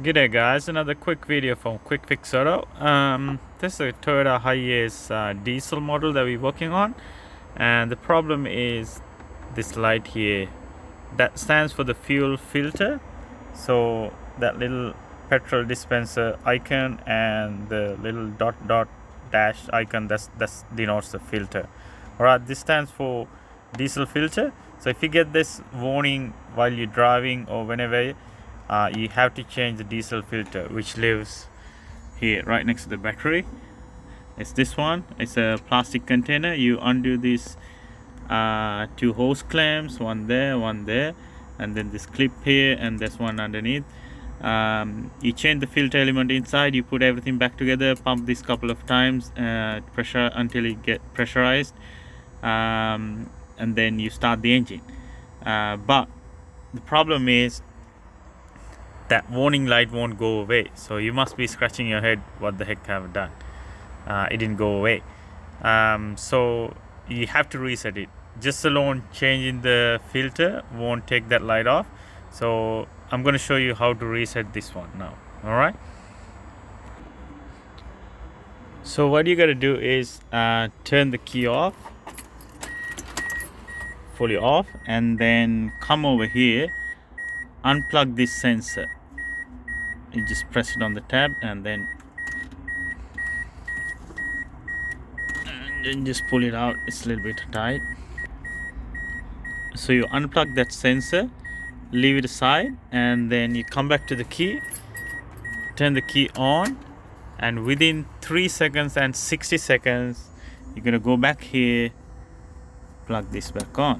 G'day guys, another quick video from Quick Fix Auto. This is a Toyota Hiace diesel model that we're working on, and the problem is this light here that stands for the fuel filter. So that little petrol dispenser icon and the little dot dash icon that's denotes the filter. Alright, this stands for diesel filter. So if you get this warning while you're driving or whenever, you have to change the diesel filter, which lives here right next to the battery. It's this one. It's a plastic container. You undo these two hose clamps, one there, and then this clip here, and there's one underneath. You change the filter element inside, you put everything back together, pump this couple of times, pressure until it get pressurized, and then you start the engine. But the problem is that warning light won't go away, so you must be scratching your head, what the heck have I done? It didn't go away. So you have to reset it. Just alone changing the filter won't take that light off, so I'm going to show you how to reset this one now. Alright, so what you got to do is turn the key off, fully off, and then come over here, unplug this sensor. You just press it on the tab and then just pull it out. It's a little bit tight, so you unplug that sensor, leave it aside, and then you come back to the key, turn the key on, and within 3 seconds and 60 seconds you're going to go back here, plug this back on.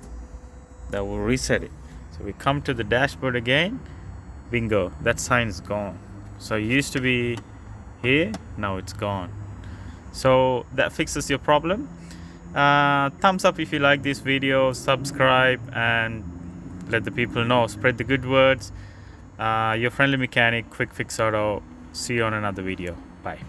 That will reset it. So we come to the dashboard again, bingo, that sign is gone. So it used to be here, now it's gone. So that fixes your problem. Thumbs up if you like this video, subscribe, and let the people know. Spread the good words. Your friendly mechanic, Quick Fix Auto. See you on another video. Bye.